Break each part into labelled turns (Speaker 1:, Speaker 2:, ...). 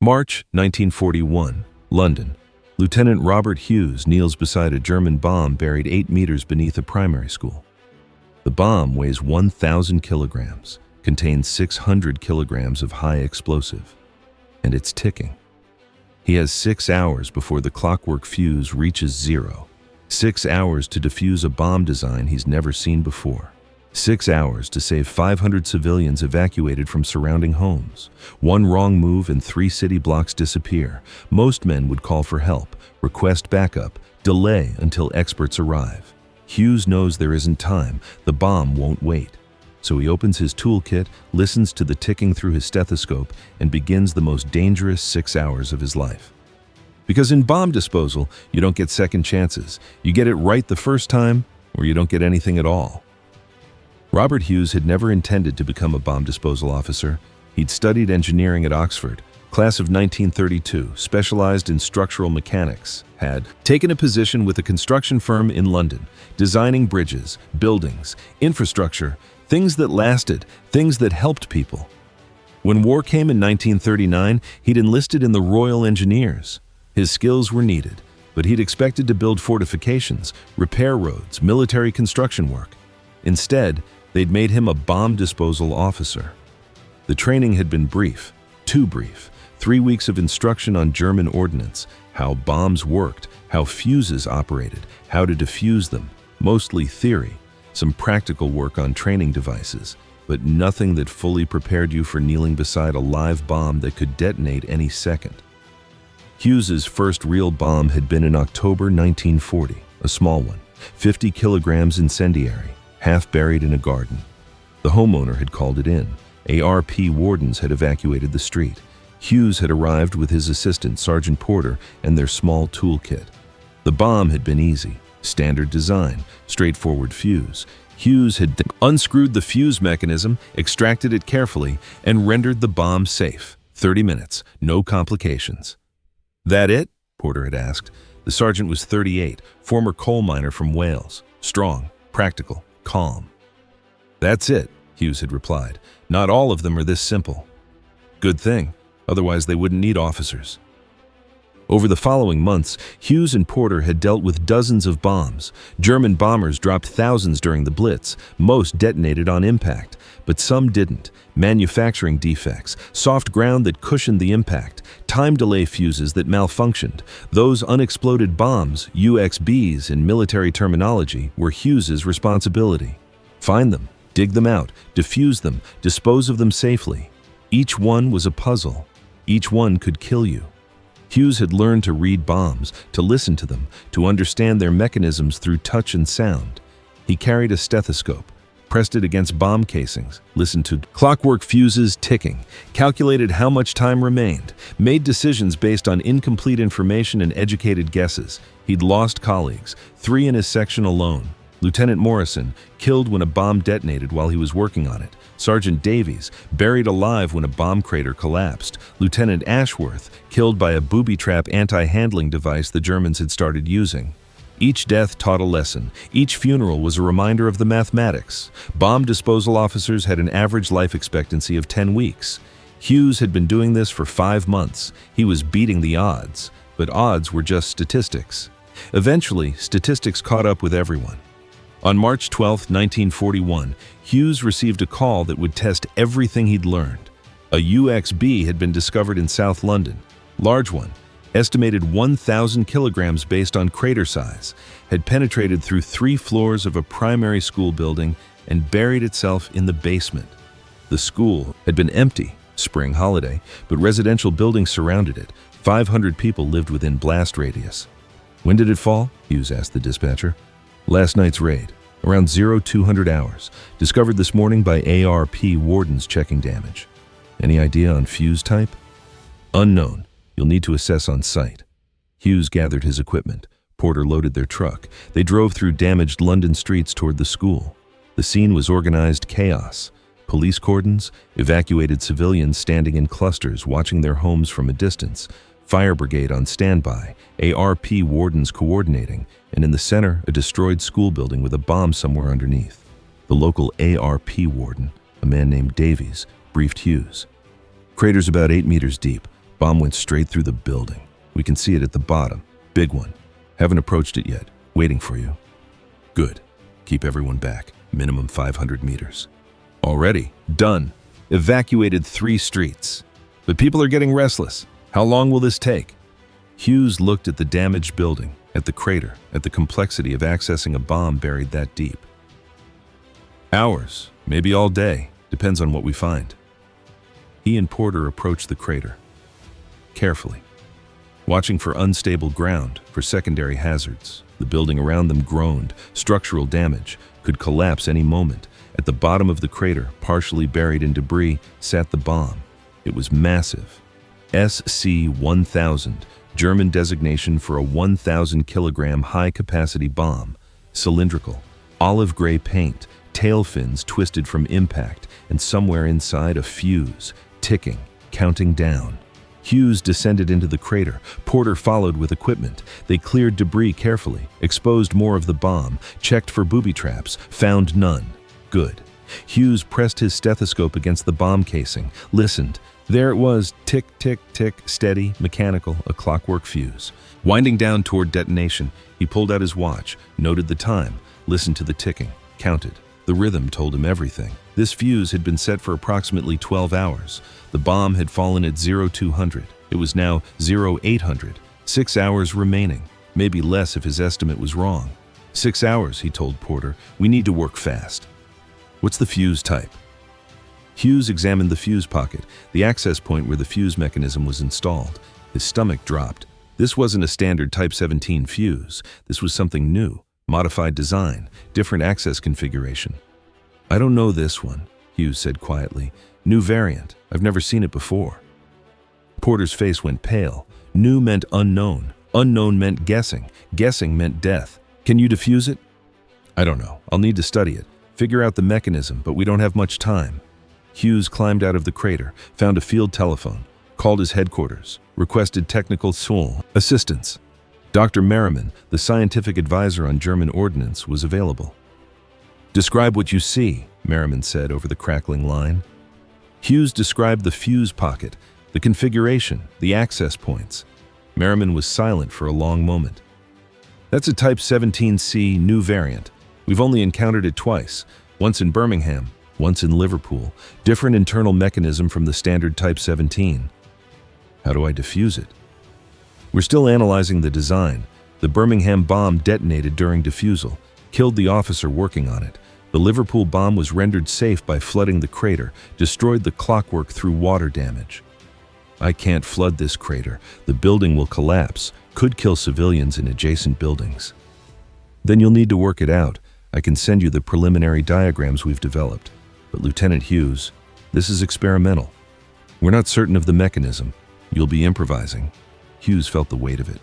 Speaker 1: March 1941, London. Lieutenant Robert Hughes kneels beside a German bomb buried 8 meters beneath a primary school. The bomb weighs 1,000 kilograms, contains 600 kilograms of high explosive, and it's ticking. He has 6 hours before the clockwork fuse reaches zero. 6 hours to defuse a bomb design he's never seen before. 6 hours to save 500 civilians evacuated from surrounding homes. One wrong move and 3 city blocks disappear. Most men would call for help, request backup, delay until experts arrive. Hughes knows there isn't time. The bomb won't wait. So he opens his toolkit, listens to the ticking through his stethoscope, and begins the most dangerous 6 hours of his life. Because in bomb disposal, you don't get second chances. You get it right the first time, or you don't get anything at all. Robert Hughes had never intended to become a bomb disposal officer. He'd studied engineering at Oxford, class of 1932, specialized in structural mechanics, had taken a position with a construction firm in London, designing bridges, buildings, infrastructure, things that lasted, things that helped people. When war came in 1939, he'd enlisted in the Royal Engineers. His skills were needed, but he'd expected to build fortifications, repair roads, military construction work. Instead, they'd made him a bomb disposal officer. The training had been brief, too brief. 3 weeks of instruction on German ordnance, how bombs worked, how fuses operated, how to defuse them, mostly theory, some practical work on training devices, but nothing that fully prepared you for kneeling beside a live bomb that could detonate any second. Hughes's first real bomb had been in October 1940, a small one, 50 kilograms incendiary, half buried in a garden. The homeowner had called it in. ARP wardens had evacuated the street. Hughes had arrived with his assistant, Sergeant Porter, and their small toolkit. The bomb had been easy, standard design, straightforward fuse. Hughes had unscrewed the fuse mechanism, extracted it carefully, and rendered the bomb safe. 30 minutes, no complications. "That it?" Porter had asked. The sergeant was 38, former coal miner from Wales. Strong, practical, calm. "That's it," Hughes had replied. "Not all of them are this simple." Good thing, otherwise they wouldn't need officers. Over the following months, Hughes and Porter had dealt with dozens of bombs. German bombers dropped thousands during the Blitz. Most detonated on impact, but some didn't. Manufacturing defects, soft ground that cushioned the impact, time delay fuses that malfunctioned. Those unexploded bombs, UXBs in military terminology, were Hughes's responsibility. Find them, dig them out, defuse them, dispose of them safely. Each one was a puzzle. Each one could kill you. Hughes had learned to read bombs, to listen to them, to understand their mechanisms through touch and sound. He carried a stethoscope, pressed it against bomb casings, listened to clockwork fuses ticking, calculated how much time remained, made decisions based on incomplete information and educated guesses. He'd lost colleagues, 3 in his section alone. Lieutenant Morrison, killed when a bomb detonated while he was working on it. Sergeant Davies, buried alive when a bomb crater collapsed. Lieutenant Ashworth, killed by a booby trap anti-handling device the Germans had started using. Each death taught a lesson. Each funeral was a reminder of the mathematics. Bomb disposal officers had an average life expectancy of 10 weeks. Hughes had been doing this for 5 months. He was beating the odds, but odds were just statistics. Eventually, statistics caught up with everyone. On March 12, 1941, Hughes received a call that would test everything he'd learned. A UXB had been discovered in South London. Large one, estimated 1,000 kilograms based on crater size, had penetrated through 3 floors of a primary school building and buried itself in the basement. The school had been empty, spring holiday, but residential buildings surrounded it. 500 people lived within blast radius. "When did it fall?" Hughes asked the dispatcher. "Last night's raid, around 0200 hours, discovered this morning by ARP wardens checking damage. Any idea on fuse type?" "Unknown. You'll need to assess on site." Hughes gathered his equipment. Porter loaded their truck. They drove through damaged London streets toward the school. The scene was organized chaos. Police cordons, evacuated civilians standing in clusters watching their homes from a distance, fire brigade on standby, ARP wardens coordinating, and in the center, a destroyed school building with a bomb somewhere underneath. The local ARP warden, a man named Davies, briefed Hughes. "Crater's about 8 meters deep, Bomb went straight through the building. We can see it at the bottom. Big one. Haven't approached it yet. Waiting for you. Good. Keep everyone back. Minimum 500 meters. Already. Done. Evacuated 3 streets. But people are getting restless. How long will this take? Hughes looked at the damaged building, at the crater, at the complexity of accessing a bomb buried that deep. Hours, maybe all day, depends on what we find. He and Porter approached the crater. Carefully. Watching for unstable ground, for secondary hazards. The building around them groaned. Structural damage could collapse any moment. At the bottom of the crater, partially buried in debris, sat the bomb. It was massive. SC1000, German designation for a 1,000-kilogram high-capacity bomb. Cylindrical, olive-gray paint, tail fins twisted from impact, and somewhere inside a fuse, ticking, counting down. Hughes descended into the crater. Porter followed with equipment. They cleared debris carefully, exposed more of the bomb, checked for booby traps, found none. Good. Hughes pressed his stethoscope against the bomb casing, listened. There it was, tick, tick, tick, steady, mechanical, a clockwork fuse. Winding down toward detonation, he pulled out his watch, noted the time, listened to the ticking, counted. The rhythm told him everything. This fuse had been set for approximately 12 hours. The bomb had fallen at 0200. It was now 0800. 6 hours remaining. Maybe less if his estimate was wrong. 6 hours, he told Porter. We need to work fast. What's the fuse type? Hughes examined the fuse pocket, the access point where the fuse mechanism was installed. His stomach dropped. This wasn't a standard Type 17 fuse. This was something new. Modified design, different access configuration. I don't know this one, Hughes said quietly. New variant. I've never seen it before. Porter's face went pale. New meant unknown. Unknown meant guessing. Guessing meant death. Can you defuse it? I don't know. I'll need to study it. Figure out the mechanism, but we don't have much time. Hughes climbed out of the crater, found a field telephone, called his headquarters, requested technical assistance. Dr. Merriman, the scientific advisor on German ordnance, was available. Describe what you see, Merriman said over the crackling line. Hughes described the fuse pocket, the configuration, the access points. Merriman was silent for a long moment. That's a Type 17C new variant. We've only encountered it twice, once in Birmingham, once in Liverpool. Different internal mechanism from the standard Type 17. How do I defuse it? We're still analyzing the design. The Birmingham bomb detonated during defusal, killed the officer working on it. The Liverpool bomb was rendered safe by flooding the crater, destroyed the clockwork through water damage. I can't flood this crater. The building will collapse, could kill civilians in adjacent buildings. Then you'll need to work it out. I can send you the preliminary diagrams we've developed. But Lieutenant Hughes, this is experimental. We're not certain of the mechanism. You'll be improvising. Hughes felt the weight of it.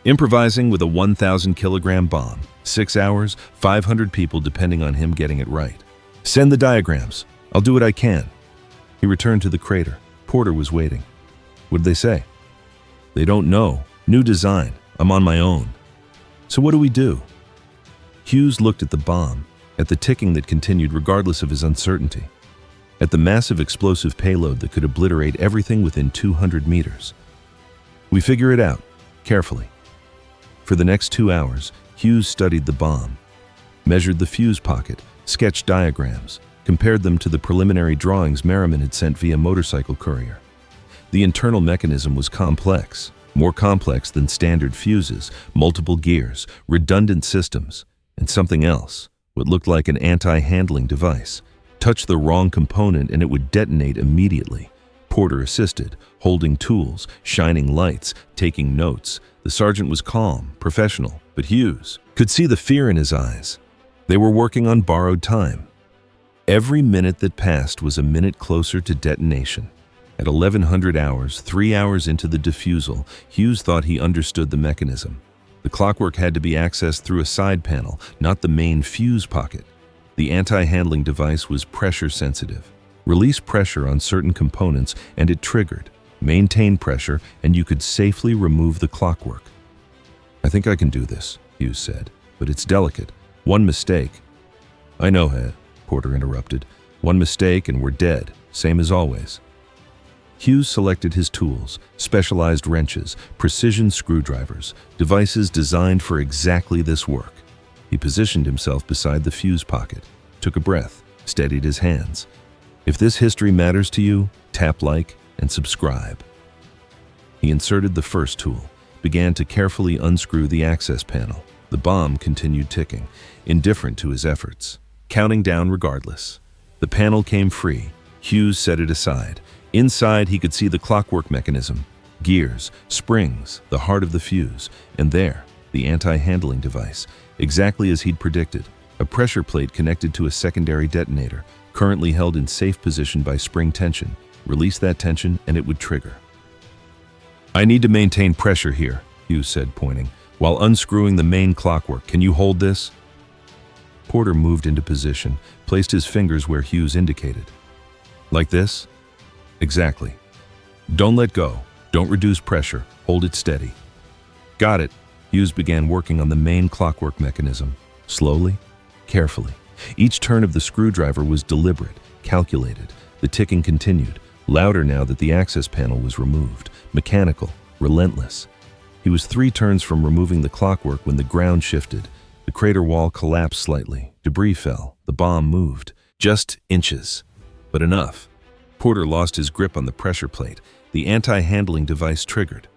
Speaker 1: Improvising with a 1,000-kilogram bomb. 6 hours, 500 people depending on him getting it right. Send the diagrams. I'll do what I can. He returned to the crater. Porter was waiting. What'd they say? They don't know. New design. I'm on my own. So what do we do? Hughes looked at the bomb, at the ticking that continued regardless of his uncertainty, at the massive explosive payload that could obliterate everything within 200 meters. We figure it out, carefully. For the next 2 hours, Hughes studied the bomb, measured the fuse pocket, sketched diagrams, compared them to the preliminary drawings Merriman had sent via motorcycle courier. The internal mechanism was complex, more complex than standard fuses, multiple gears, redundant systems, and something else, what looked like an anti-handling device. Touch the wrong component and it would detonate immediately. Porter assisted, holding tools, shining lights, taking notes. The sergeant was calm, professional, but Hughes could see the fear in his eyes. They were working on borrowed time. Every minute that passed was a minute closer to detonation. At 1100 hours, 3 hours into the defusal, Hughes thought he understood the mechanism. The clockwork had to be accessed through a side panel, not the main fuse pocket. The anti-handling device was pressure sensitive. Release pressure on certain components and it triggered. Maintain pressure and you could safely remove the clockwork. I think I can do this, Hughes said, but it's delicate. One mistake. I know, Porter interrupted. One mistake and we're dead, same as always. Hughes selected his tools, specialized wrenches, precision screwdrivers, devices designed for exactly this work. He positioned himself beside the fuse pocket, took a breath, steadied his hands. If this history matters to you, tap like and subscribe. He inserted the first tool, began to carefully unscrew the access panel. The bomb continued ticking, indifferent to his efforts, counting down regardless. The panel came free. Hughes set it aside. Inside, he could see the clockwork mechanism, gears, springs, the heart of the fuse, and there, the anti-handling device, exactly as he'd predicted, a pressure plate connected to a secondary detonator, currently held in safe position by spring tension. Release that tension and it would trigger. "I need to maintain pressure here," Hughes said, pointing, "while unscrewing the main clockwork. Can you hold this?" Porter moved into position, placed his fingers where Hughes indicated. "Like this?" "Exactly. Don't let go. Don't reduce pressure. Hold it steady." "Got it." Hughes began working on the main clockwork mechanism. Slowly, carefully. Each turn of the screwdriver was deliberate, calculated. The ticking continued, louder now that the access panel was removed, mechanical, relentless. He was 3 turns from removing the clockwork when the ground shifted. The crater wall collapsed slightly. Debris fell. The bomb moved. Just inches. But enough. Porter lost his grip on the pressure plate. The anti-handling device triggered.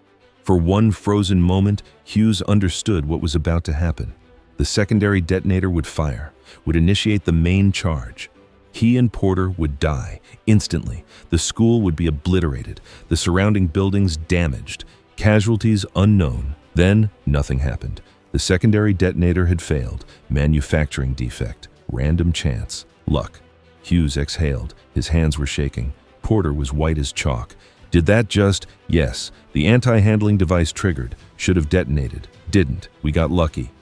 Speaker 1: For one frozen moment, Hughes understood what was about to happen. The secondary detonator would fire, would initiate the main charge. He and Porter would die, instantly. The school would be obliterated, the surrounding buildings damaged, casualties unknown. Then, nothing happened. The secondary detonator had failed. Manufacturing defect, random chance, luck. Hughes exhaled. His hands were shaking. Porter was white as chalk. Did that just? Yes. The anti-handling device triggered. Should have detonated. Didn't. We got lucky.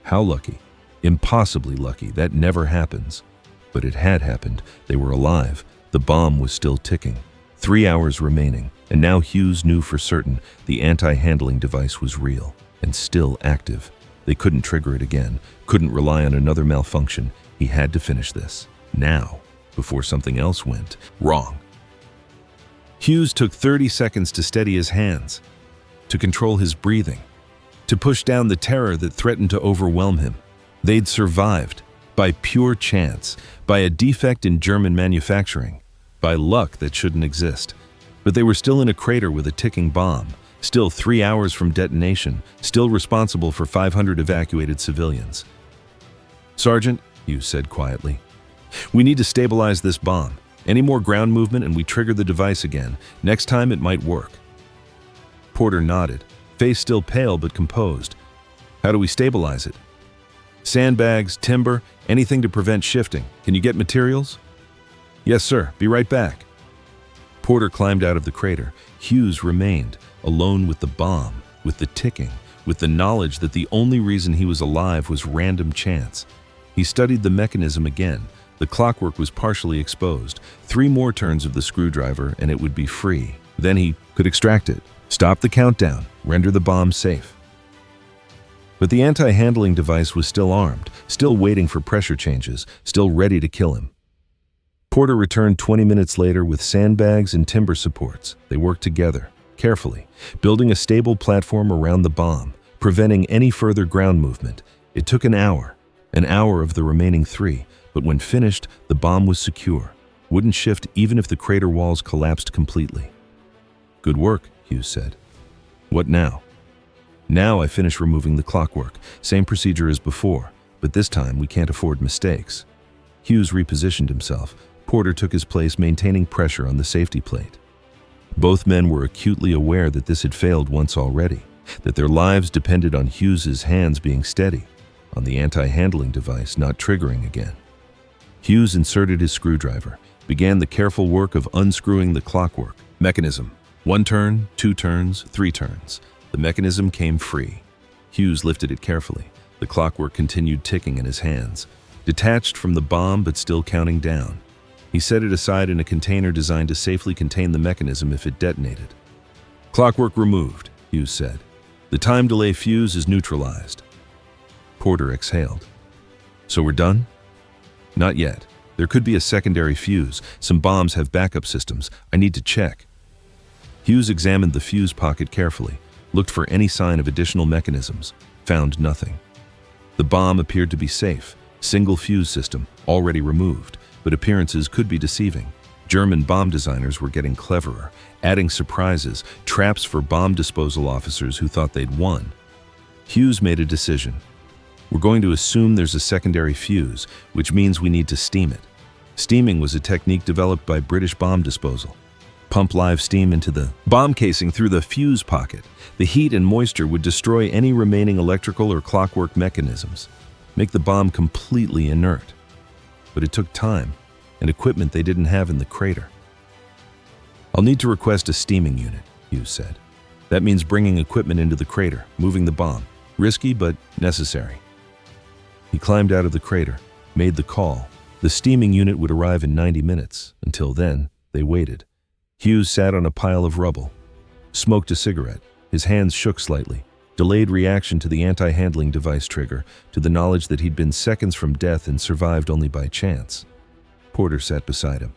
Speaker 1: How lucky? Impossibly lucky. That never happens. But it had happened. They were alive. The bomb was still ticking. 3 hours remaining, and now Hughes knew for certain the anti-handling device was real and still active. They couldn't trigger it again, couldn't rely on another malfunction. He had to finish this. Now, before something else went wrong. Hughes took 30 seconds to steady his hands, to control his breathing, to push down the terror that threatened to overwhelm him. They'd survived, by pure chance, by a defect in German manufacturing, by luck that shouldn't exist. But they were still in a crater with a ticking bomb, still 3 hours from detonation, still responsible for 500 evacuated civilians. "Sergeant," Hughes said quietly, "we need to stabilize this bomb. Any more ground movement and we trigger the device again. Next time it might work." Porter nodded, face still pale but composed. "How do we stabilize it?" "Sandbags, timber, anything to prevent shifting. Can you get materials?" "Yes, sir. Be right back." Porter climbed out of the crater. Hughes remained, alone with the bomb, with the ticking, with the knowledge that the only reason he was alive was random chance. He studied the mechanism again. The clockwork was partially exposed. 3 more turns of the screwdriver and it would be free. Then he could extract it, stop the countdown, render the bomb safe. But the anti-handling device was still armed, still waiting for pressure changes, still ready to kill him. Porter returned 20 minutes later with sandbags and timber supports. They worked together, carefully, building a stable platform around the bomb, preventing any further ground movement. It took an hour of the remaining 3, but when finished, the bomb was secure, wouldn't shift even if the crater walls collapsed completely. "Good work," Hughes said. "What now?" "Now I finish removing the clockwork, same procedure as before, but this time we can't afford mistakes." Hughes repositioned himself. Porter took his place, maintaining pressure on the safety plate. Both men were acutely aware that this had failed once already, that their lives depended on Hughes's hands being steady, on the anti-handling device not triggering again. Hughes inserted his screwdriver, began the careful work of unscrewing the clockwork mechanism. 1 turn, 2 turns, 3 turns. The mechanism came free. Hughes lifted it carefully. The clockwork continued ticking in his hands, detached from the bomb but still counting down. He set it aside in a container designed to safely contain the mechanism if it detonated. "Clockwork removed," Hughes said. "The time delay fuse is neutralized." Porter exhaled. "So we're done?" "Not yet. There could be a secondary fuse. Some bombs have backup systems. I need to check." Hughes examined the fuse pocket carefully, looked for any sign of additional mechanisms, found nothing. The bomb appeared to be safe, single fuse system, already removed, but appearances could be deceiving. German bomb designers were getting cleverer, adding surprises, traps for bomb disposal officers who thought they'd won. Hughes made a decision. We're going to assume there's a secondary fuse, which means we need to steam it. Steaming was a technique developed by British bomb disposal. Pump live steam into the bomb casing through the fuse pocket. The heat and moisture would destroy any remaining electrical or clockwork mechanisms, make the bomb completely inert. But it took time and equipment they didn't have in the crater. I'll need to request a steaming unit, Hughes said. That means bringing equipment into the crater, moving the bomb. Risky, but necessary. He climbed out of the crater, made the call. The steaming unit would arrive in 90 minutes. Until then, they waited. Hughes sat on a pile of rubble, smoked a cigarette. His hands shook slightly. Delayed reaction to the anti-handling device trigger, to the knowledge that he'd been seconds from death and survived only by chance. Porter sat beside him.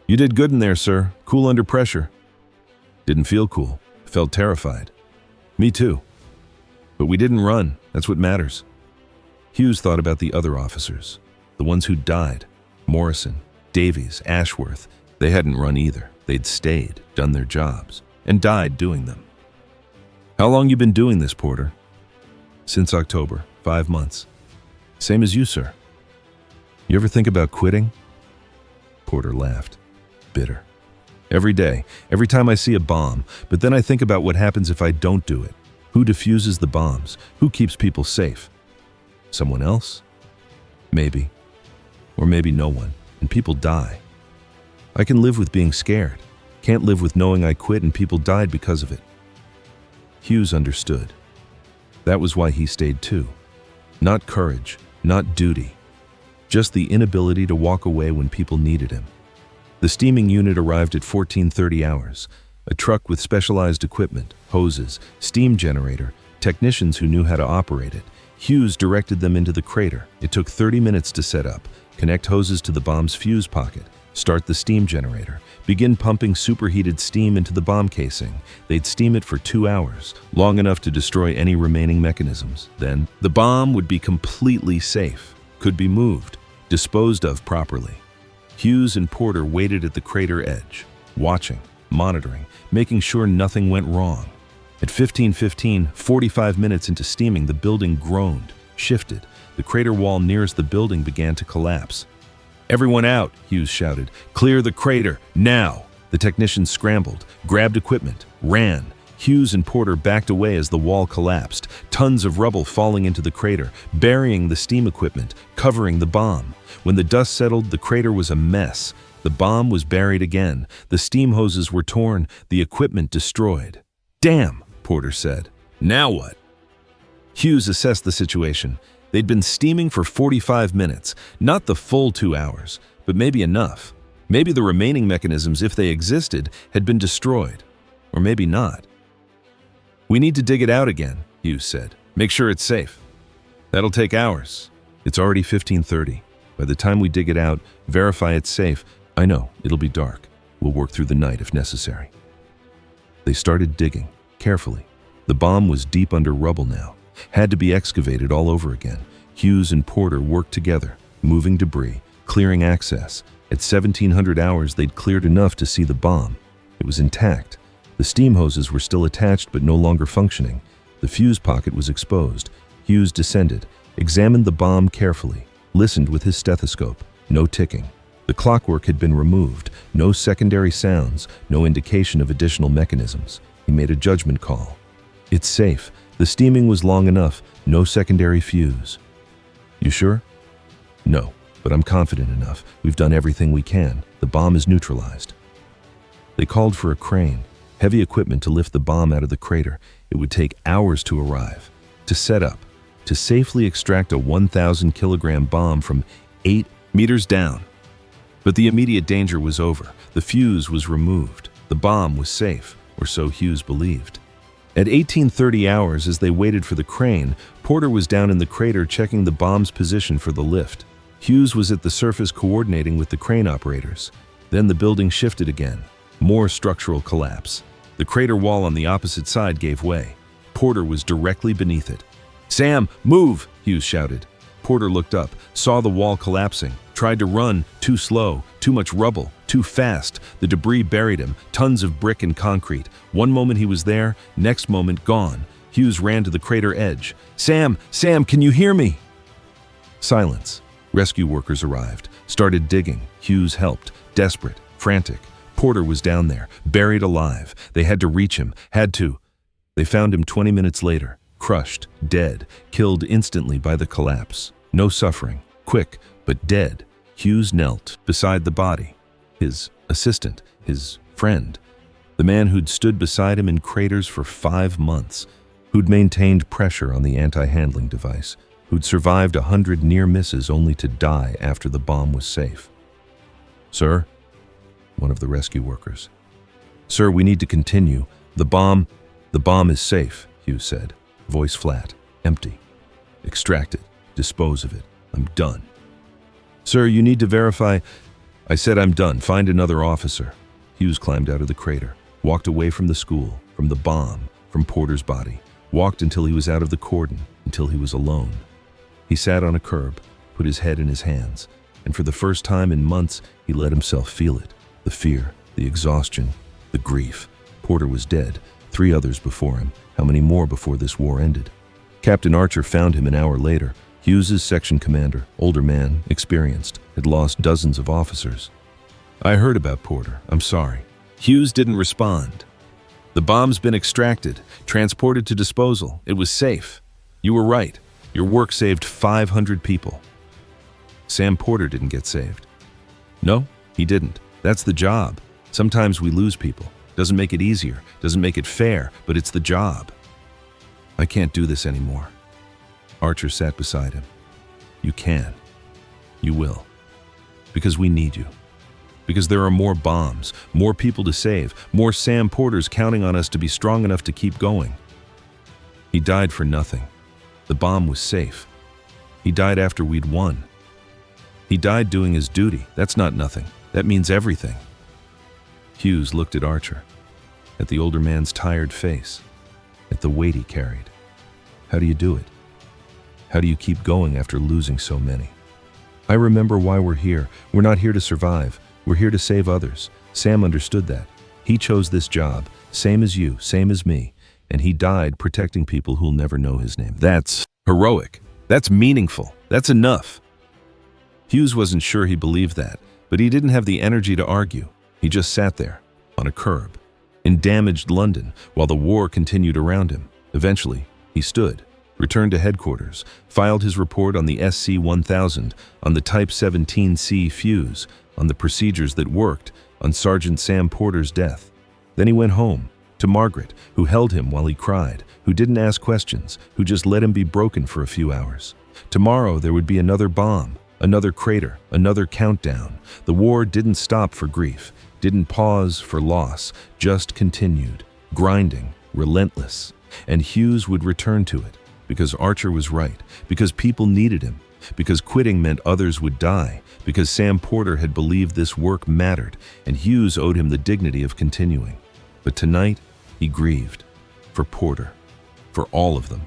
Speaker 1: You did good in there, sir. Cool under pressure. Didn't feel cool. Felt terrified. Me too. But we didn't run. That's what matters. Hughes thought about the other officers, the ones who died. Morrison, Davies, Ashworth. They hadn't run either. They'd stayed, done their jobs, and died doing them. How long you been doing this, Porter? Since October, 5 months. Same as you, sir. You ever think about quitting? Porter laughed, bitter. Every day, every time I see a bomb, but then I think about what happens if I don't do it. Who defuses the bombs? Who keeps people safe? Someone else? Maybe. Or maybe no one, and people die. I can live with being scared. Can't live with knowing I quit and people died because of it. Hughes understood. That was why he stayed too. Not courage, not duty. Just the inability to walk away when people needed him. The steaming unit arrived at 14:30 hours. A truck with specialized equipment, hoses, steam generator, technicians who knew how to operate it. Hughes directed them into the crater. It took 30 minutes to set up, connect hoses to the bomb's fuse pocket, start the steam generator, begin pumping superheated steam into the bomb casing. They'd steam it for 2 hours, long enough to destroy any remaining mechanisms. Then, the bomb would be completely safe, could be moved, disposed of properly. Hughes and Porter waited at the crater edge, watching, monitoring, making sure nothing went wrong. At 15:15, 45 minutes into steaming, the building groaned, shifted. The crater wall nearest the building began to collapse. Everyone out, Hughes shouted. Clear the crater, now! The technicians scrambled, grabbed equipment, ran. Hughes and Porter backed away as the wall collapsed, tons of rubble falling into the crater, burying the steam equipment, covering the bomb. When the dust settled, the crater was a mess. The bomb was buried again. The steam hoses were torn, the equipment destroyed. Damn, Porter said. Now what? Hughes assessed the situation. They'd been steaming for 45 minutes, not the full 2 hours, but maybe enough. Maybe the remaining mechanisms, if they existed, had been destroyed. Or maybe not. We need to dig it out again, Hughes said. Make sure it's safe. That'll take hours. It's already 15:30. By the time we dig it out, verify it's safe. I know, it'll be dark. We'll work through the night if necessary. They started digging, carefully. The bomb was deep under rubble now. Had to be excavated all over again. Hughes and Porter worked together, moving debris, clearing access. At 1700 hours, they'd cleared enough to see the bomb. It was intact. The steam hoses were still attached but no longer functioning. The fuse pocket was exposed. Hughes descended, examined the bomb carefully, listened with his stethoscope. No ticking. The clockwork had been removed. No secondary sounds, no indication of additional mechanisms. He made a judgment call. It's safe. The steaming was long enough. No secondary fuse. You sure? No, but I'm confident enough. We've done everything we can. The bomb is neutralized. They called for a crane, heavy equipment to lift the bomb out of the crater. It would take hours to arrive, to set up, to safely extract a 1,000-kilogram bomb from 8 meters down. But the immediate danger was over. The fuse was removed. The bomb was safe, or so Hughes believed. At 18:30 hours, as they waited for the crane, Porter was down in the crater checking the bomb's position for the lift. Hughes was at the surface coordinating with the crane operators. Then the building shifted again. More structural collapse. The crater wall on the opposite side gave way. Porter was directly beneath it. "Sam, move!" Hughes shouted. Porter looked up, saw the wall collapsing, tried to run, too slow, too much rubble, too fast. The debris buried him, tons of brick and concrete. One moment he was there, next moment gone. Hughes ran to the crater edge. "Sam, can you hear me?" Silence. Rescue workers arrived, started digging. Hughes helped, desperate, frantic. Porter was down there, buried alive. They had to reach him, They found him 20 minutes later, crushed, dead, killed instantly by the collapse. No suffering, quick, but dead. Hughes knelt beside the body. His assistant, his friend, the man who'd stood beside him in craters for 5 months, who'd maintained pressure on the anti-handling device, who'd survived 100 near misses only to die after the bomb was safe. "Sir," one of the rescue workers. "Sir, we need to continue. The bomb is safe," Hughes said, voice flat, empty. "Extract it, dispose of it. I'm done." "Sir, you need to verify." "I said I'm done. Find another officer." Hughes climbed out of the crater, walked away from the school, from the bomb, from Porter's body, walked until he was out of the cordon, until he was alone. He sat on a curb, put his head in his hands, and for the first time in months, he let himself feel it. The fear, the exhaustion, the grief. Porter was dead, 3 others before him. How many more before this war ended? Captain Archer found him an hour later. Hughes's section commander, older man, experienced, had lost dozens of officers. "I heard about Porter. I'm sorry." Hughes didn't respond. "The bomb's been extracted, transported to disposal. It was safe. You were right. Your work saved 500 people. Sam Porter didn't get saved." "No, he didn't. That's the job. Sometimes we lose people. Doesn't make it easier, doesn't make it fair, but it's the job." "I can't do this anymore." Archer sat beside him. "You can. You will. Because we need you. Because there are more bombs, more people to save, more Sam Porters counting on us to be strong enough to keep going." He died for nothing. The bomb was safe. He died after we'd won. He died doing his duty. That's not nothing. That means everything. Hughes looked at Archer, at the older man's tired face, at the weight he carried. "How do you do it? How do you keep going after losing so many?" "I remember why we're here. We're not here to survive. We're here to save others." Sam understood that. He chose this job, same as you, same as me, and he died protecting people who'll never know his name. That's heroic. That's meaningful. That's enough. Hughes wasn't sure he believed that, but he didn't have the energy to argue. He just sat there, on a curb, in damaged London, while the war continued around him. Eventually, he stood, returned to headquarters, filed his report on the SC1000, on the Type 17C fuse, on the procedures that worked, on Sergeant Sam Porter's death. Then he went home, to Margaret, who held him while he cried, who didn't ask questions, who just let him be broken for a few hours. Tomorrow there would be another bomb, another crater, another countdown. The war didn't stop for grief, didn't pause for loss, just continued, grinding, relentless. And Hughes would return to it, because Archer was right, because people needed him, because quitting meant others would die, because Sam Porter had believed this work mattered, and Hughes owed him the dignity of continuing. But tonight, he grieved. For Porter. For all of them.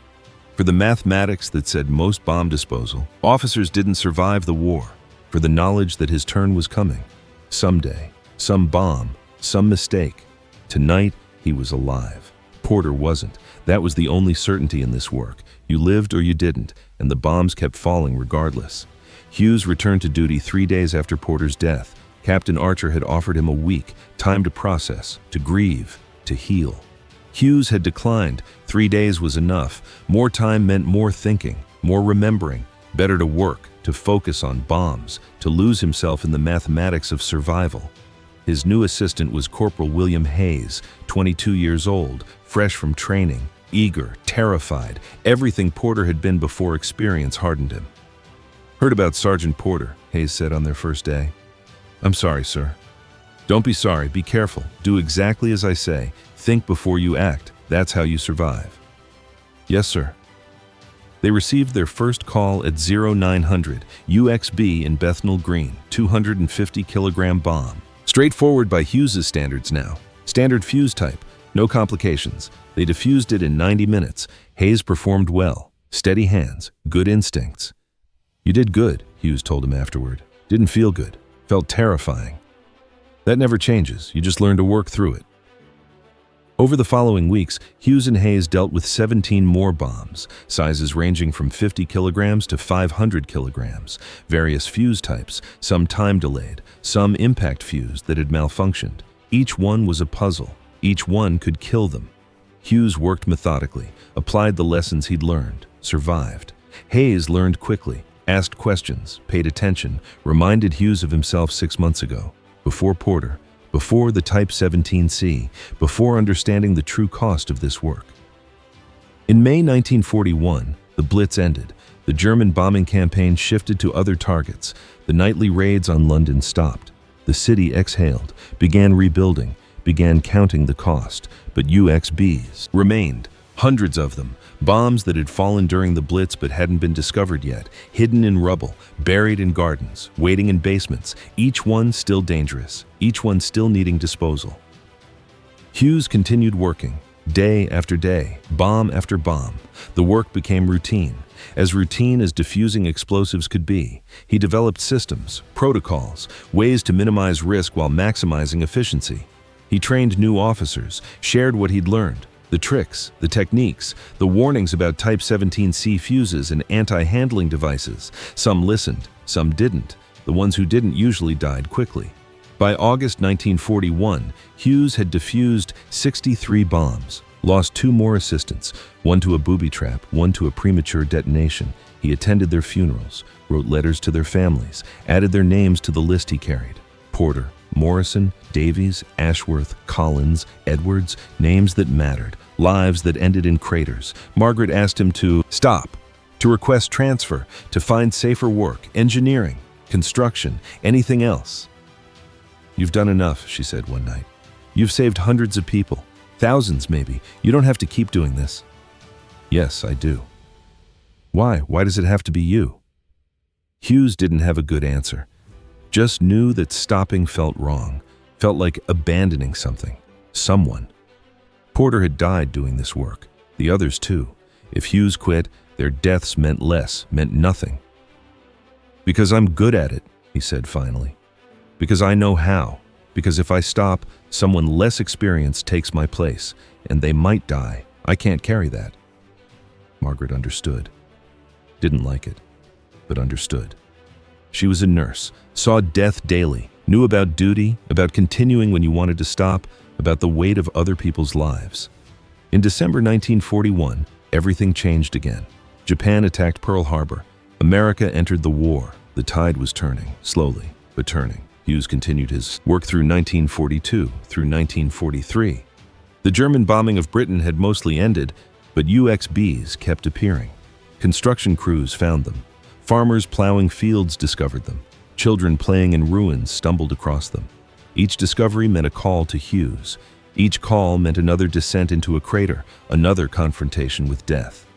Speaker 1: For the mathematics that said most bomb disposal, officers didn't survive the war. For the knowledge that his turn was coming. Someday. Some bomb. Some mistake. Tonight, he was alive. Porter wasn't. That was the only certainty in this work. You lived or you didn't, and the bombs kept falling regardless. Hughes returned to duty 3 days after Porter's death. Captain Archer had offered him a week, time to process, to grieve, to heal. Hughes had declined. 3 days was enough. More time meant more thinking, more remembering, better to work, to focus on bombs, to lose himself in the mathematics of survival. His new assistant was Corporal William Hayes, 22 years old, fresh from training, eager, terrified. Everything Porter had been before experience hardened him. "Heard about Sergeant Porter," Hayes said on their first day. "I'm sorry, sir." "Don't be sorry, be careful. Do exactly as I say. Think before you act. That's how you survive." "Yes, sir." They received their first call at 0900 UXB in Bethnal Green, 250-kilogram bomb. Straightforward by Hughes's standards now. Standard fuse type. No complications. They defused it in 90 minutes. Hayes performed well. Steady hands, good instincts. You did good, Hughes told him afterward. Didn't feel good. Felt terrifying. That never changes. You just learn to work through it. Over the following weeks, Hughes and Hayes dealt with 17 more bombs, sizes ranging from 50 kilograms to 500 kilograms, various fuse types, some time-delayed, some impact fuse that had malfunctioned. Each one was a puzzle. Each one could kill them. Hughes worked methodically, applied the lessons he'd learned, survived. Hayes learned quickly, asked questions, paid attention, reminded Hughes of himself 6 months ago, before Porter, before the Type 17C, before understanding the true cost of this work. In May 1941, the Blitz ended. The German bombing campaign shifted to other targets. The nightly raids on London stopped. The city exhaled, began rebuilding, began counting the cost. But UXBs remained, hundreds of them, bombs that had fallen during the Blitz but hadn't been discovered yet, hidden in rubble, buried in gardens, waiting in basements, each one still dangerous, each one still needing disposal. Hughes continued working, day after day, bomb after bomb. The work became routine as diffusing explosives could be. He developed systems, protocols, ways to minimize risk while maximizing efficiency. He trained new officers, shared what he'd learned, the tricks, the techniques, the warnings about Type 17C fuses and anti-handling devices. Some listened, some didn't. The ones who didn't usually died quickly. By August 1941, Hughes had defused 63 bombs, lost 2 more assistants, one to a booby trap, one to a premature detonation. He attended their funerals, wrote letters to their families, added their names to the list he carried. Porter, Morrison, Davies, Ashworth, Collins, Edwards, names that mattered, lives that ended in craters. Margaret asked him to stop, to request transfer, to find safer work, engineering, construction, anything else. "You've done enough," she said one night. "You've saved hundreds of people, thousands maybe. You don't have to keep doing this." "Yes, I do." "Why? Why does it have to be you?" Hughes didn't have a good answer. Just knew that stopping felt wrong, felt like abandoning something, someone. Porter had died doing this work, the others too. If Hughes quit, their deaths meant less, meant nothing. "Because I'm good at it," he said finally. "Because I know how. Because if I stop, someone less experienced takes my place, and they might die. I can't carry that." Margaret understood. Didn't like it, but understood. She was a nurse, saw death daily, knew about duty, about continuing when you wanted to stop, about the weight of other people's lives. In December 1941, everything changed again. Japan attacked Pearl Harbor. America entered the war. The tide was turning, slowly, but turning. Hughes continued his work through 1942, through 1943. The German bombing of Britain had mostly ended, but UXBs kept appearing. Construction crews found them. Farmers plowing fields discovered them. Children playing in ruins stumbled across them. Each discovery meant a call to Hughes. Each call meant another descent into a crater, another confrontation with death.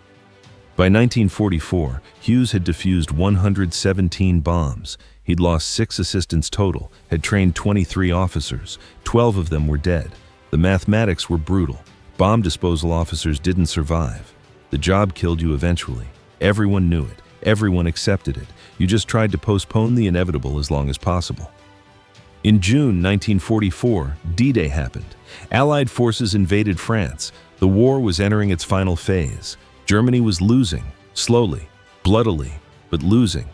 Speaker 1: By 1944, Hughes had defused 117 bombs. He'd lost 6 assistants total, had trained 23 officers. 12 of them were dead. The mathematics were brutal. Bomb disposal officers didn't survive. The job killed you eventually. Everyone knew it. Everyone accepted it. You just tried to postpone the inevitable as long as possible. In June 1944, D-Day happened. Allied forces invaded France. The war was entering its final phase. Germany was losing, slowly, bloodily, but losing.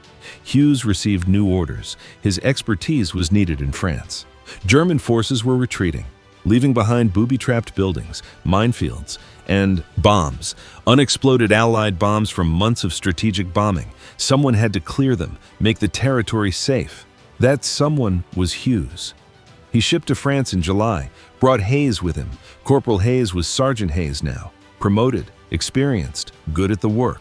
Speaker 1: Hughes received new orders. His expertise was needed in France. German forces were retreating, leaving behind booby-trapped buildings, minefields, and bombs, unexploded Allied bombs from months of strategic bombing. Someone had to clear them, make the territory safe. That someone was Hughes. He shipped to France in July, brought Hayes with him. Corporal Hayes was Sergeant Hayes now, promoted, experienced, good at the work.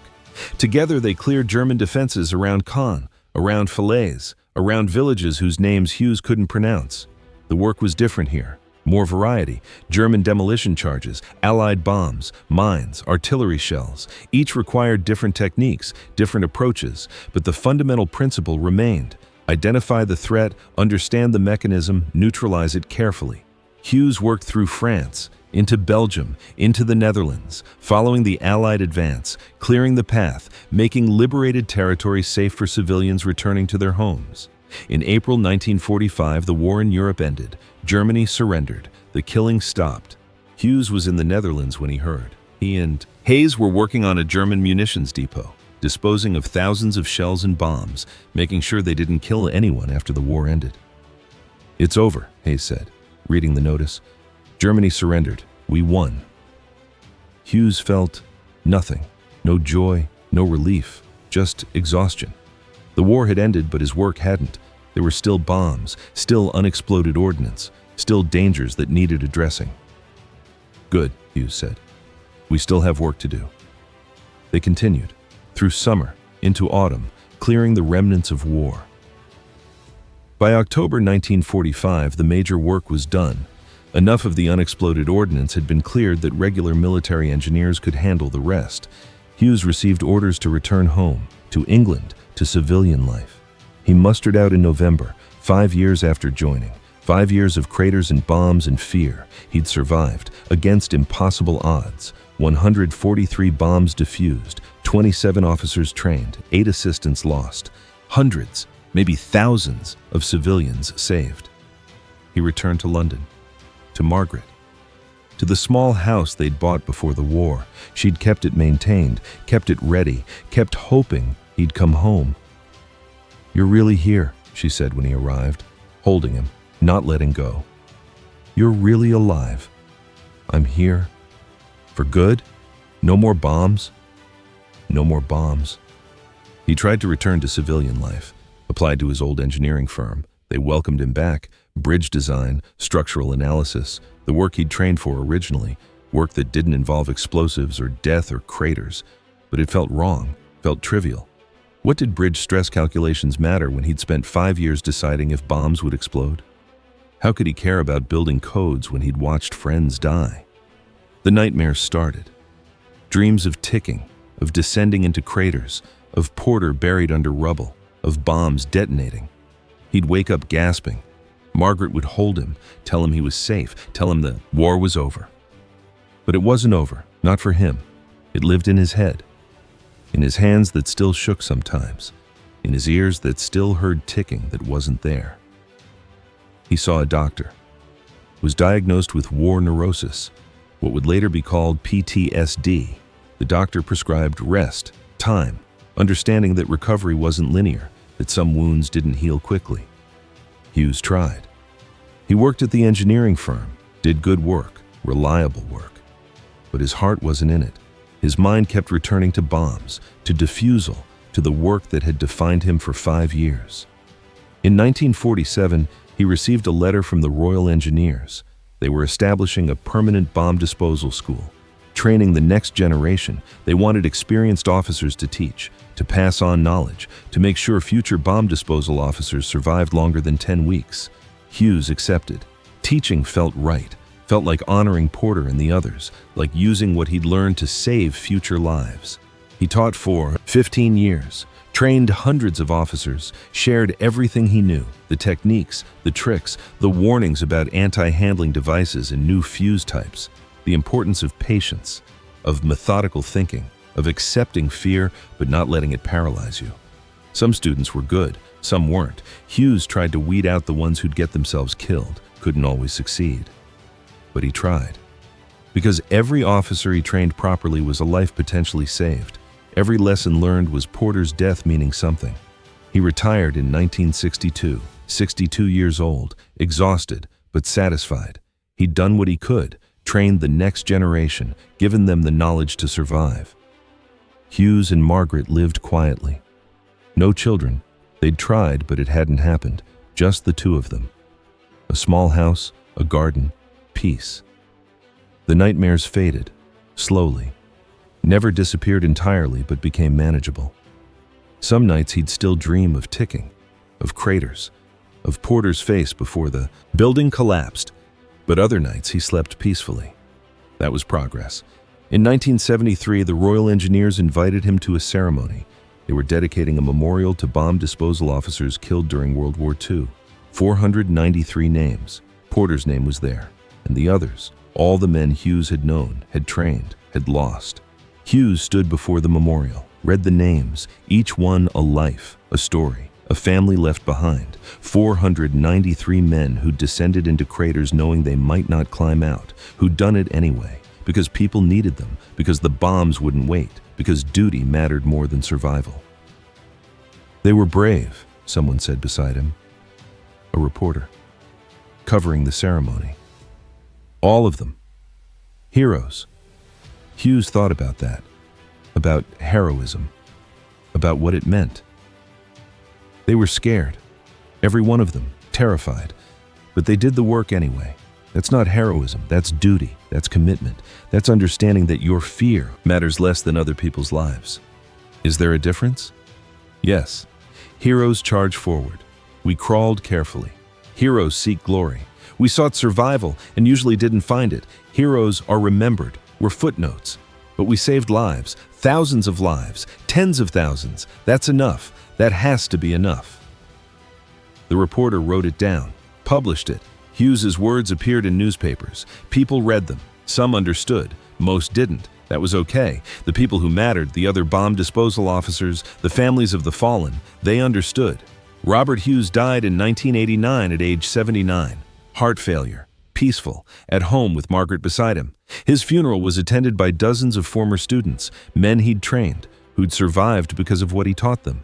Speaker 1: Together they cleared German defenses around Caen, around Falaise, around villages whose names Hughes couldn't pronounce. The work was different here. More variety, German demolition charges, Allied bombs, mines, artillery shells. Each required different techniques, different approaches, but the fundamental principle remained. Identify the threat, understand the mechanism, neutralize it carefully. Hughes worked through France. into Belgium, into the Netherlands, following the Allied advance, clearing the path, making liberated territory safe for civilians returning to their homes. In April 1945, the war in Europe ended. Germany surrendered. The killing stopped. Hughes was in the Netherlands when he heard. He and Hayes were working on a German munitions depot, disposing of thousands of shells and bombs, making sure they didn't kill anyone after the war ended. "It's over," Hayes said, reading the notice. "Germany surrendered. We won." Hughes felt nothing. No joy, no relief, just exhaustion. The war had ended, but his work hadn't. There were still bombs, still unexploded ordnance, still dangers that needed addressing. "Good," Hughes said. "We still have work to do." They continued, through summer, into autumn, clearing the remnants of war. By October 1945, the major work was done. Enough of the unexploded ordnance had been cleared that regular military engineers could handle the rest. Hughes received orders to return home, to England, to civilian life. He mustered out in November, 5 years after joining. 5 years of craters and bombs and fear. He'd survived, against impossible odds. 143 bombs defused, 27 officers trained, 8 assistants lost. Hundreds, maybe thousands, of civilians saved. He returned to London, to Margaret, to the small house they'd bought before the war. She'd kept it maintained, kept it ready, kept hoping he'd come home. "You're really here," she said when he arrived, holding him, not letting go. "You're really alive. I'm here. For good? No more bombs? No more bombs." He tried to return to civilian life, applied to his old engineering firm. They welcomed him back. Bridge design, structural analysis, the work he'd trained for originally, work that didn't involve explosives or death or craters. But it felt wrong, felt trivial. What did bridge stress calculations matter when he'd spent 5 years deciding if bombs would explode? How could he care about building codes when he'd watched friends die? The nightmares started. Dreams of ticking, of descending into craters, of Porter buried under rubble, of bombs detonating. He'd wake up gasping. Margaret would hold him, tell him he was safe, tell him the war was over. But it wasn't over, not for him. It lived in his head, in his hands that still shook sometimes, in his ears that still heard ticking that wasn't there. He saw a doctor, was diagnosed with war neurosis, what would later be called PTSD. The doctor prescribed rest, time, understanding that recovery wasn't linear, that some wounds didn't heal quickly. Hughes tried. He worked at the engineering firm, did good work, reliable work. But his heart wasn't in it. His mind kept returning to bombs, to defusal, to the work that had defined him for 5 years. In 1947, he received a letter from the Royal Engineers. They were establishing a permanent bomb disposal school, training the next generation. They wanted experienced officers to teach, to pass on knowledge, to make sure future bomb disposal officers survived longer than 10 weeks. Hughes accepted. Teaching felt right, felt like honoring Porter and the others, like using what he'd learned to save future lives. He taught for 15 years, trained hundreds of officers, shared everything he knew, the techniques, the tricks, the warnings about anti-handling devices and new fuse types, the importance of patience, of methodical thinking, of accepting fear but not letting it paralyze you. Some students were good, some weren't. Hughes tried to weed out the ones who'd get themselves killed, couldn't always succeed. But he tried. Because every officer he trained properly was a life potentially saved. Every lesson learned was Porter's death meaning something. He retired in 1962, 62 years old, exhausted but satisfied. He'd done what he could, trained the next generation, given them the knowledge to survive. Hughes and Margaret lived quietly. No children. They'd tried, but it hadn't happened. Just the two of them. A small house, a garden, peace. The nightmares faded, slowly. Never disappeared entirely, but became manageable. Some nights he'd still dream of ticking, of craters, of Porter's face before the building collapsed. But other nights he slept peacefully. That was progress. In 1973, the Royal Engineers invited him to a ceremony. They were dedicating a memorial to bomb disposal officers killed during World War II. 493 names. Porter's name was there, and the others, All the men Hughes had known, had trained, had lost. Hughes stood before the memorial, read the names, each one a life, a story, a family left behind. 493 men who'd descended into craters knowing they might not climb out, who'd done it anyway, because people needed them, because the bombs wouldn't wait, because duty mattered more than survival. They were brave, someone said beside him. A reporter, covering the ceremony. All of them. Heroes. Hughes thought about that, about heroism, about what it meant. They were scared, every one of them, terrified, but they did the work anyway. That's not heroism, that's duty, that's commitment, that's understanding that your fear matters less than other people's lives. Is there a difference? Yes. Heroes charge forward. We crawled carefully. Heroes seek glory. We sought survival and usually didn't find it. Heroes are remembered, were footnotes. But we saved lives, thousands of lives, tens of thousands. That's enough. That has to be enough. The reporter wrote it down, published it. Hughes's words appeared in newspapers. People read them. Some understood. Most didn't. That was okay. The people who mattered, the other bomb disposal officers, the families of the fallen, they understood. Robert Hughes died in 1989 at age 79. Heart failure. Peaceful. At home with Margaret beside him. His funeral was attended by dozens of former students, men he'd trained, who'd survived because of what he taught them.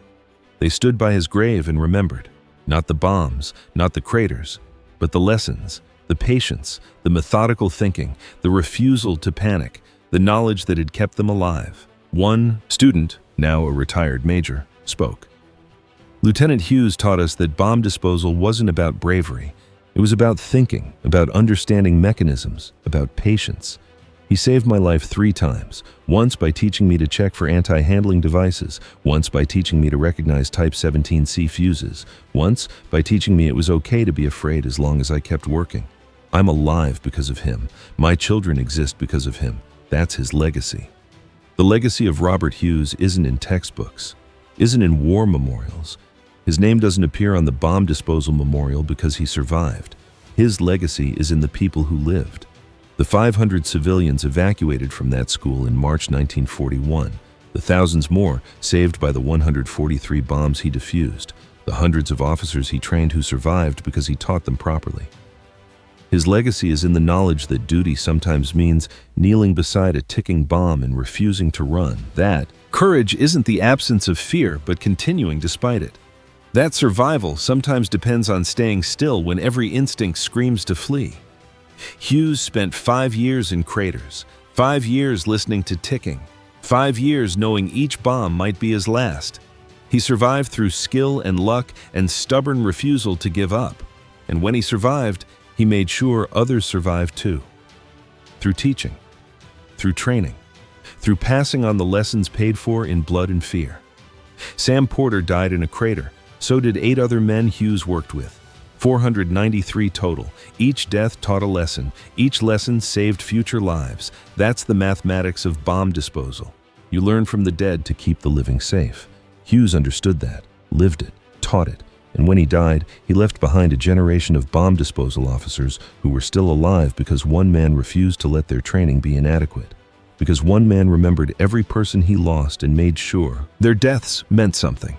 Speaker 1: They stood by his grave and remembered. Not the bombs, not the craters, but the lessons, the patience, the methodical thinking, the refusal to panic, the knowledge that had kept them alive. One student, now a retired major, spoke. Lieutenant Hughes taught us that bomb disposal wasn't about bravery. It was about thinking, about understanding mechanisms, about patience. He saved my life 3 times, once by teaching me to check for anti-handling devices, once by teaching me to recognize Type 17C fuses, once by teaching me it was okay to be afraid as long as I kept working. I'm alive because of him. My children exist because of him. That's his legacy. The legacy of Robert Hughes isn't in textbooks, isn't in war memorials. His name doesn't appear on the bomb disposal memorial because he survived. His legacy is in the people who lived. The 500 civilians evacuated from that school in March 1941, the thousands more saved by the 143 bombs he defused, the hundreds of officers he trained who survived because he taught them properly. His legacy is in the knowledge that duty sometimes means kneeling beside a ticking bomb and refusing to run. That courage isn't the absence of fear, but continuing despite it. That survival sometimes depends on staying still when every instinct screams to flee. Hughes spent 5 years in craters, 5 years listening to ticking, 5 years knowing each bomb might be his last. He survived through skill and luck and stubborn refusal to give up. And when he survived, he made sure others survived too. Through teaching, through training, through passing on the lessons paid for in blood and fear. Sam Porter died in a crater. So did 8 other men Hughes worked with. 493 total. Each death taught a lesson. Each lesson saved future lives. That's the mathematics of bomb disposal. You learn from the dead to keep the living safe. Hughes understood that, lived it, taught it, and when he died, he left behind a generation of bomb disposal officers who were still alive because one man refused to let their training be inadequate. Because one man remembered every person he lost and made sure their deaths meant something.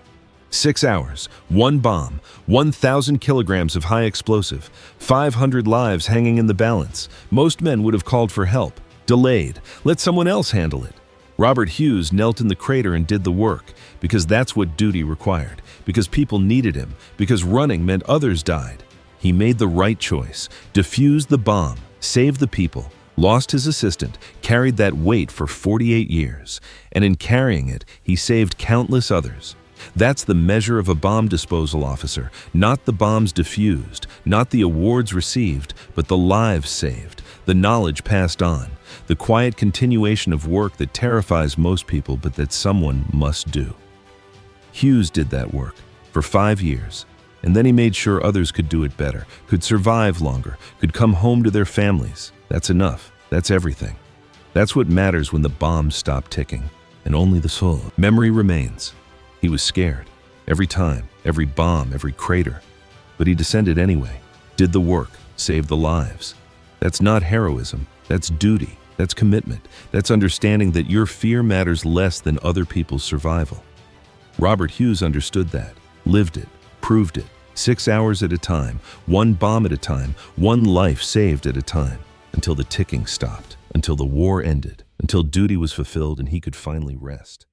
Speaker 1: 6 hours, 1 bomb, 1,000 kilograms of high explosive, 500 lives hanging in the balance. Most men would have called for help, delayed, let someone else handle it. Robert Hughes knelt in the crater and did the work, because that's what duty required, because people needed him, because running meant others died. He made the right choice, defused the bomb, saved the people, lost his assistant, carried that weight for 48 years, and in carrying it, he saved countless others. That's the measure of a bomb disposal officer, not the bombs defused, not the awards received, but the lives saved, the knowledge passed on, the quiet continuation of work that terrifies most people but that someone must do. Hughes did that work for 5 years, and then he made sure others could do it better, could survive longer, could come home to their families. That's enough. That's everything. That's what matters when the bombs stop ticking, and only the soul. Memory remains. He was scared, every time, every bomb, every crater. But he descended anyway, did the work, saved the lives. That's not heroism, That's duty. That's commitment. That's understanding that your fear matters less than other people's survival. Robert Hughes understood that, lived it, proved it, 6 hours at a time, one bomb at a time, one life saved at a time, until the ticking stopped, until the war ended, until duty was fulfilled and he could finally rest.